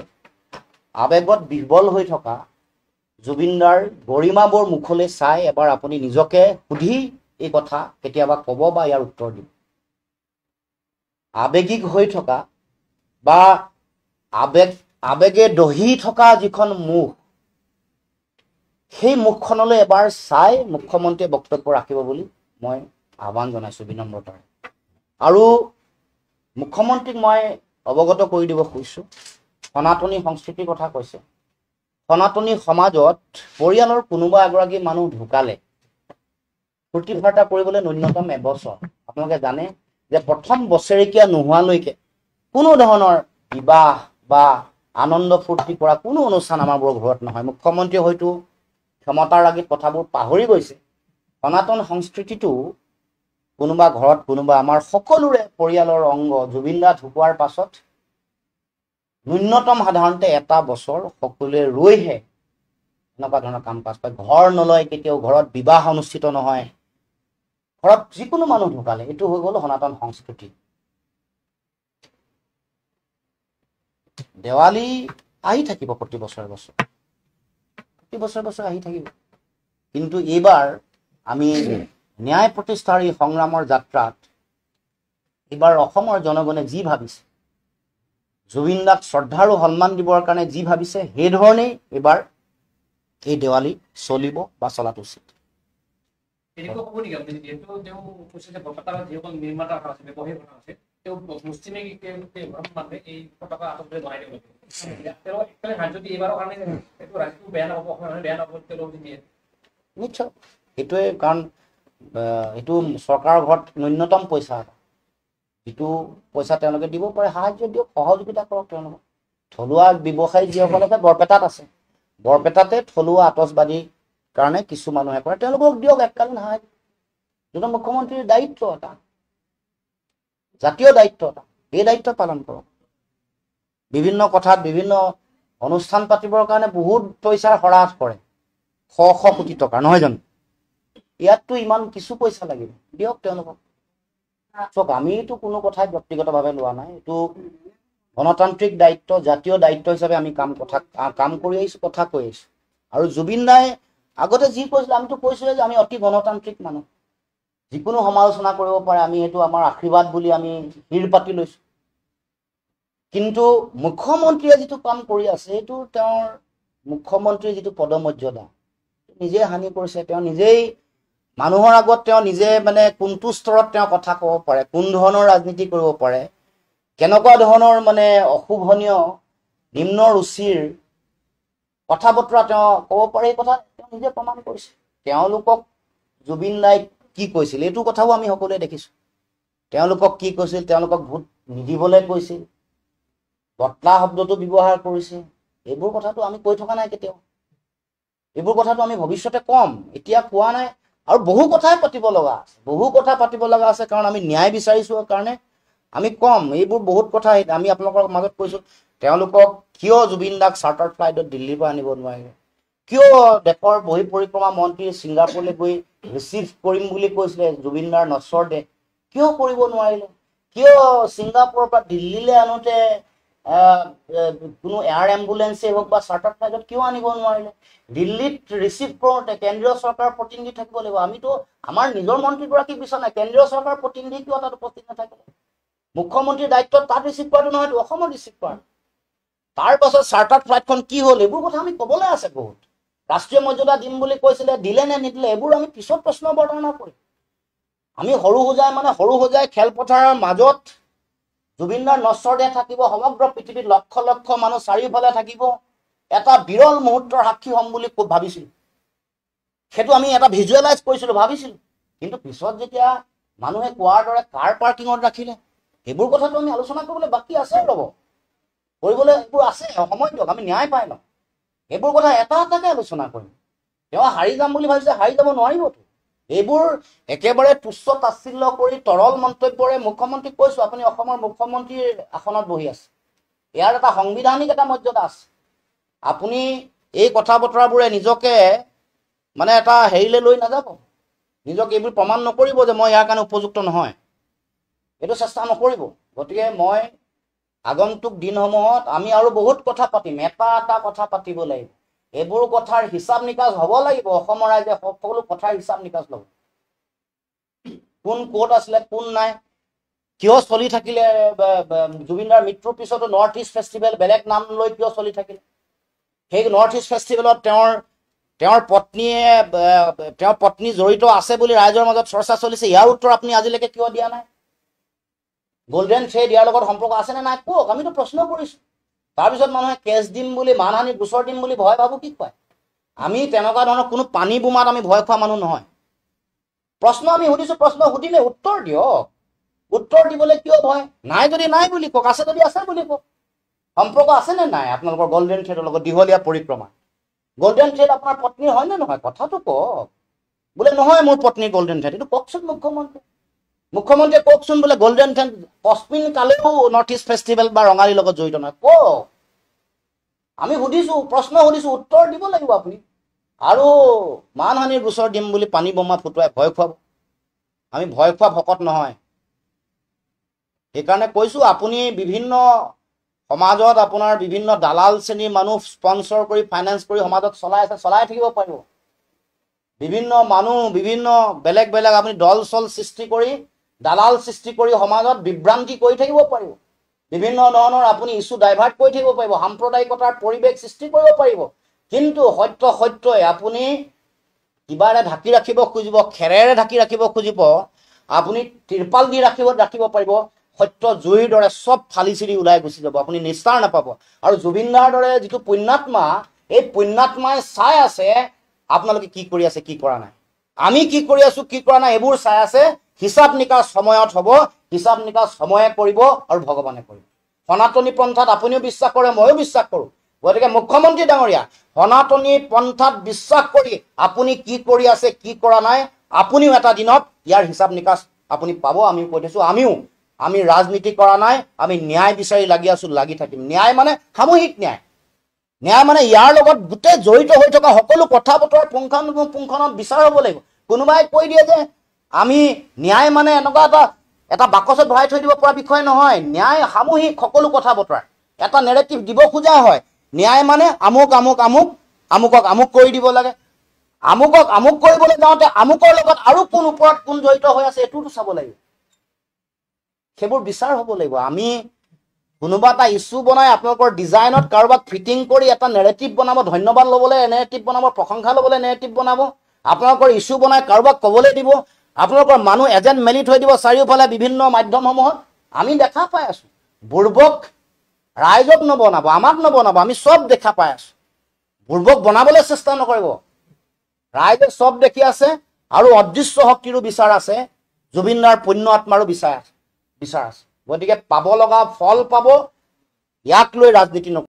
আৱেগত বিহ্বল হৈ থকা জুবিনদাৰ গৰিমাবোৰ মুখলৈ চাই এবাৰ আপুনি নিজকে সুধি এই কথা কেতিয়াবা ক'ব বা ইয়াৰ উত্তৰ দিব। আৱেগিক হৈ থকা বা আৱেগে দহি থকা যিখন মুখ, সেই মুখখনলৈ এবাৰ চাই মুখ্যমন্ত্ৰীয়ে বক্তব্য ৰাখিব বুলি মই আহ্বান জনাইছোঁ বিনম্ৰতাৰে। আৰু মুখ্যমন্ত্ৰীক মই অৱগত কৰি দিব খুজিছোঁ, সনাতনী সংস্কৃতিৰ কথা কৈছে। সনাতনী সমাজত পৰিয়ালৰ কোনোবা এগৰাকী মানুহ ঢুকালে ফূৰ্তি ফাৰ্তা কৰিবলৈ ন্যূনতম এবছৰ। আপোনালোকে জানে যে প্ৰথম বছৰেকীয়া নোহোৱালৈকে কোনো ধৰণৰ বিবাহ বা আনন্দ ফূৰ্তি কৰা কোনো অনুষ্ঠান আমাৰবোৰ ঘৰত নহয়। মুখ্যমন্ত্ৰীয়ে হয়তো ক্ষমতাৰ আগত কথাবোৰ পাহৰি গৈছে। সনাতন সংস্কৃতিটো কোনোবা ঘৰত, কোনোবা আমাৰ সকলোৰে পৰিয়ালৰ অংগ। জুবিন দা ঢুকোৱাৰ পাছত ন্যূনতম সাধাৰণতে এটা বছৰ সকলোৱে ৰৈহে এনেকুৱা ধৰণৰ কাম কাজ পায়। ঘৰ নলয় কেতিয়াও, ঘৰত বিবাহ অনুষ্ঠিত নহয়, ঘৰত যিকোনো মানুহ ঢুকালে, এইটো হৈ গ'ল সনাতন সংস্কৃতি। দেৱালী আহি থাকিব প্ৰতি বছৰে বছৰে আহি থাকিব। কিন্তু এইবাৰ আমি ন্যায় প্ৰতিষ্ঠাৰ এই সংগ্ৰামৰ যাত্ৰাত এইবাৰ অসমৰ জনগণে যি ভাবিছে, জুবিন দাক শ্ৰদ্ধা আৰু সন্মান দিবৰ কাৰণে যি ভাবিছে, সেই ধৰণেই এইবাৰ এই দেৱালী চলিব বা চলাটো উচিত। নিশ্চয় সেইটোৱে, কাৰণ এইটো চৰকাৰৰ ঘৰত ন্যূনতম পইচা যিটো পইচা তেওঁলোকে দিব পাৰে সাহায্য দিয়ক, সহযোগিতা কৰক তেওঁলোকক। থলুৱা ব্যৱসায়ী যিসকল আছে বৰপেটাত আছে, বৰপেটাতে থলুৱা আতচবাদীৰ কাৰণে কিছু মানুহে কৰে, তেওঁলোকক দিয়ক এককালীন সাহায্য। যিটো মুখ্যমন্ত্ৰীৰ দায়িত্ব এটা, জাতীয় দায়িত্ব এটা, এই দায়িত্ব পালন কৰক। বিভিন্ন কথাত বিভিন্ন অনুষ্ঠান পাতিবৰ কাৰণে বহুত পইচাৰ হ্ৰাস কৰে, শ শ কোটি টকা, নহয় জানো? ইয়াততো ইমান কিছু পইচা লাগিব, দিয়ক তেওঁলোকক। চক, আমিতো কোনো কথাই ব্যক্তিগতভাৱে লোৱা নাই, এইটো গণতান্ত্ৰিক দায়িত্ব, জাতীয় দায়িত্ব হিচাপে আমি কাম কৰি আহিছোঁ, কথা কৈ আহিছোঁ। আৰু জুবিন দাই আগতে যি কৈছিলে, আমিতো কৈছোৱে যে আমি অতি গণতান্ত্ৰিক মানুহ, যিকোনো সমালোচনা কৰিব পাৰে, আমি এইটো আমাৰ আশীৰ্বাদ বুলি আমি শিৰ পাতি লৈছোঁ। কিন্তু মুখ্যমন্ত্ৰীয়ে যিটো কাম কৰি আছে, সেইটো তেওঁৰ মুখ্যমন্ত্ৰীৰ যিটো পদমৰ্যাদা নিজে হানি কৰিছে। তেওঁ নিজেই মানুহৰ আগত তেওঁ নিজে মানে কোনটো স্তৰত তেওঁ কথা ক'ব পাৰে, কোন ধৰণৰ ৰাজনীতি কৰিব পাৰে, কেনেকুৱা ধৰণৰ মানে অশোভনীয় নিম্ন ৰুচিৰ কথা বতৰা তেওঁ ক'ব পাৰে, এই কথা তেওঁ নিজে প্ৰমাণ কৰিছে। তেওঁলোকক জুবিন দাই কি কৈছিল, এইটো কথাও আমি সকলোৱে দেখিছোঁ। তেওঁলোকক কি কৈছিল, তেওঁলোকক ভোট নিদিবলৈ কৈছিল, বটলা শব্দটো ব্যৱহাৰ কৰিছে। এইবোৰ কথাটো আমি কৈ থকা নাই কেতিয়াও, এইবোৰ কথাটো আমি ভৱিষ্যতে কম, এতিয়া কোৱা নাই। আৰু বহু কথাই পাতিব লগা আছে, বহু কথা পাতিব লগা আছে, কাৰণ আমি ন্যায় বিচাৰিছোঁ কাৰণে আমি কম এইবোৰ বহুত কথা আমি আপোনালোকৰ মাজত কৈছোঁ। তেওঁলোকক কিয় জুবিন দাক চাৰ্টাৰ ফ্লাইটত দিল্লীৰ পৰা আনিব নোৱাৰিলে, কিয় দেশৰ বহি পৰিক্ৰমা মন্ত্ৰী ছিংগাপুৰলৈ গৈ ৰিচিভ কৰিম বুলি কৈছিলে জুবিন দাৰ নশ্বৰ দেশ, কিয় কৰিব নোৱাৰিলে, কিয় ছিংগাপুৰৰ পৰা দিল্লীলৈ আনোতে কোনো এয়াৰ এম্বুলেন্সেই হওক বা চাৰ্টাৰ ফ্লাইটত কিয় আনিব নোৱাৰিলে, দিল্লীত ৰিচিভ কৰোঁতে কেন্দ্ৰীয় চৰকাৰৰ প্ৰতিনিধি থাকিব লাগিব। আমিতো আমাৰ নিজৰ মন্ত্ৰীগৰাকীক বিচৰা নাই, কেন্দ্ৰীয় চৰকাৰৰ প্ৰতিনিধি কিয় তাত উপস্থিত নাথাকিলে? মুখ্যমন্ত্ৰীৰ দায়িত্বত তাত ৰিচিভ কৰাটো নহয়তো, অসমত ৰিচিভ কৰা। তাৰ পাছত চাৰ্টাৰ ফ্লাইটখন কি হ'ল, এইবোৰ কথা আমি ক'বলৈ আছে বহুত। ৰাষ্ট্ৰীয় মৰ্যাদা দিম বুলি কৈছিলে, দিলে নে নিদিলে, এইবোৰ আমি পিছত প্ৰশ্ন অৱতাৰণা কৰিম। আমি সৰু সজাই খেলপথাৰৰ মাজত জুবিনদাৰ নশ্বৰ দেহ থাকিব, সমগ্ৰ পৃথিৱীত লক্ষ লক্ষ মানুহ চাৰিওফালে থাকিব, এটা বিৰল মুহূৰ্তৰ সাক্ষী হ'ম বুলি ভাবিছিলোঁ। সেইটো আমি এটা ভিজুৱেলাইজ কৰিছিলোঁ, ভাবিছিলোঁ। কিন্তু পিছত যেতিয়া মানুহে কোৱাৰ দৰে কাৰ পাৰ্কিঙত ৰাখিলে, এইবোৰ কথাটো আমি আলোচনা কৰিবলৈ বাকী আছে, ৰ'ব কৰিবলৈ এইবোৰ আছে, সময় দিয়ক, আমি ন্যায় পাই লওঁ। এইবোৰ কথা এটা এটাকে আলোচনা কৰিম। তেওঁ হাৰি যাম বুলি ভাবিছে, হাৰি যাব নোৱাৰিবতো। এইবোৰ একেবাৰে তুচ্ছ তাচ্ছিল্য কৰি তৰল মন্তব্যৰে মুখ্যমন্ত্ৰীক কৈছোঁ, আপুনি অসমৰ মুখ্যমন্ত্ৰীৰ আসনত বহি আছে, ইয়াৰ এটা সাংবিধানিক এটা মৰ্যাদা আছে। আপুনি এই কথা বতৰাবোৰে নিজকে মানে এটা হেৰিলৈ লৈ নাযাব, নিজক এইবোৰ প্ৰমাণ নকৰিব যে মই ইয়াৰ কাৰণে উপযুক্ত নহয়, এইটো চেষ্টা নকৰিব। গতিকে মই আগন্তুক দিনসমূহত আমি আৰু বহুত কথা পাতিম, এটা এটা কথা পাতিব লাগিব। এইবোৰ কথাৰ হিচাপ নিকাচ হ'ব লাগিব, অসমৰ ৰাইজে সকলো কথাৰ হিচাপ নিকাচ ল'ব। কোন ক'ত আছিলে, কোন নাই, কিয় চলি থাকিলে, জুবিনদাৰ মৃত্যুৰ পিছতো নৰ্থ ইষ্ট ফেষ্টিভেল বেলেগ নাম লৈ কিয় চলি থাকিলে, সেই নৰ্থ ইষ্ট ফেষ্টিভেলত তেওঁৰ পত্নী জড়িত আছে বুলি ৰাইজৰ মাজত চৰ্চা চলিছে, ইয়াৰ উত্তৰ আপুনি আজিলৈকে কিয় দিয়া নাই? গল্ডেন থ্ৰেড ইয়াৰ লগত সম্পৰ্ক আছেনে নাই কওক, আমিতো প্ৰশ্ন কৰিছোঁ। তাৰপিছত মানুহে কেছ দিম বুলি, মানহানি গোচৰ দিম বুলি ভয় ভাবো কি কয়। আমি তেনেকুৱা ধৰণৰ কোনো পানী বোমাত আমি ভয় খোৱা মানুহ নহয়। প্ৰশ্ন আমি সুধিছোঁ, প্ৰশ্ন সুধিলে উত্তৰ দিয়ক, উত্তৰ দিবলৈ কিয় ভয়? নাই যদি নাই বুলি কওক, আছে যদি আছে বুলি কওক। সম্পৰ্ক আছেনে নাই আপোনালোকৰ গল্ডেন থ্ৰেডৰ লগত দীঘলীয়া পৰিক্ৰমা? গল্ডেন থ্ৰেড আপোনাৰ পত্নীৰ হয় নে নহয়? কথাটো কওক। বোলে নহয় মোৰ পত্নী গল্ডেন থ্ৰেড, এইটো কওকচোন মুখ্যমন্ত্ৰীয়ে কওকচোন, বোলে গল্ডেন থ্ৰেড কস্মিন কালেও নৰ্থ ইষ্ট ফেষ্টিভেল বা ৰঙালীৰ লগত জড়িত নহয়, কওক। আমি সুধিছোঁ, প্ৰশ্ন সুধিছোঁ, উত্তৰ দিব লাগিব আপুনি। আৰু মানহানিৰ গোচৰ দিম বুলি পানী বোমা ফুটুৱাই ভয় খুৱাব, আমি ভয় খোৱা ভকত নহয়। সেইকাৰণে কৈছোঁ, আপুনি বিভিন্ন সমাজত আপোনাৰ বিভিন্ন দালাল শ্ৰেণীৰ মানুহ স্পন্সৰ কৰি, ফাইনেন্স কৰি সমাজত চলাই আছে, চলাই থাকিব পাৰিব। বিভিন্ন মানুহ, বিভিন্ন বেলেগ বেলেগ আপুনি দল চল সৃষ্টি কৰি, দালাল সৃষ্টি কৰি সমাজত বিভ্ৰান্তি কৰি থাকিব পাৰিব। বিভিন্ন ধৰণৰ আপুনি ইছ্যু ডাইভাৰ্ট কৰি থাকিব পাৰিব, সাম্প্ৰদায়িকতাৰ পৰিৱেশ সৃষ্টি কৰিব পাৰিব। কিন্তু সত্যই আপুনি কিবা এটা ঢাকি ৰাখিব খুজিব, খেৰেৰে ঢাকি ৰাখিব খুজিব, আপুনি তিৰপাল দি ৰাখিব পাৰিব, সত্য জুইৰ দৰে চব ফালি চিৰি ওলাই গুচি যাব, আপুনি নিস্তাৰ নাপাব। আৰু জুবিনদাৰ দৰে যিটো পুণ্যাত্মা, এই পুণ্যাত্মাই চাই আছে আপোনালোকে কি কৰি আছে, কি কৰা নাই। আমি কি কৰি আছো, কি কৰা নাই, এইবোৰ চাই আছে। হিচাপ নিকাচ সময়ত হ'ব, হিচাপ নিকাচ সময়ে কৰিব আৰু ভগৱানে কৰিব। সনাতনী পন্থাত আপুনিও বিশ্বাস কৰে, ময়ো বিশ্বাস কৰোঁ। গতিকে মুখ্যমন্ত্ৰী ডাঙৰীয়া, সনাতনী পন্থাত বিশ্বাস কৰি আপুনি কি কৰি আছে, কি কৰা নাই, আপুনিও এটা দিনত ইয়াৰ হিচাপ নিকাচ আপুনি পাব। আমিও কৈ দিছোঁ, আমি ৰাজনীতি কৰা নাই, আমি ন্যায় বিচাৰি লাগি আছোঁ, লাগি থাকিম। ন্যায় মানে সামূহিক ন্যায়। ন্যায় মানে ইয়াৰ লগত গোটেই জড়িত হৈ থকা সকলো কথা বতৰা পুংখানুপুংখনত বিচাৰ হ'ব লাগিব। কোনোবাই কৈ দিয়ে যে আমি ন্যায় মানে এনেকুৱা এটা বাকচত ভৰাই থৈ দিব পৰা বিষয় নহয়। ন্যায় সামূহিক সকলো কথা বতৰা এটা নেৰেটিভ দিব খোজা হয়। ন্যায় মানে আমুকক আমুক কৰি দিব লাগে। আমুকক আমুক কৰিবলৈ যাওঁতে আমুকৰ লগত আৰু কোন ওপৰত কোন জড়িত হৈ আছে এইটোতো চাব লাগিব। সেইবোৰ বিচাৰ হ'ব লাগিব। আমি কোনোবা এটা ইছ্যু বনাই আপোনালোকৰ ডিজাইনত কাৰোবাক ফিটিং কৰি এটা নেৰেটিভ বনাব, ধন্যবাদ ল'বলৈ নেৰেটিভ বনাব, প্ৰশংসা ল'বলৈ নেৰেটিভ বনাব। আপোনালোকৰ ইছ্যু বনাই কাৰোবাক ক'বলৈ দিব, আপোনালোকৰ মানুহ এজেণ্ট মেলি থৈ দিব চাৰিওফালে বিভিন্ন মাধ্যমসমূহত। আমি দেখা পাই আছোঁ। বুৰ্বক ৰাইজক নবনাব, আমাক নবনাব, আমি চব দেখা পাই আছোঁ। বুৰ্বক বনাবলৈ চেষ্টা নকৰিব। ৰাইজে চব দেখি আছে আৰু অদৃশ্য শক্তিৰো বিচাৰ আছে, জুবিন দাৰ পুণ্য আত্মাৰো বিচাৰ আছে। গতিকে পাব লগা ফল পাব, ইয়াক লৈ ৰাজনীতি নকৰিব।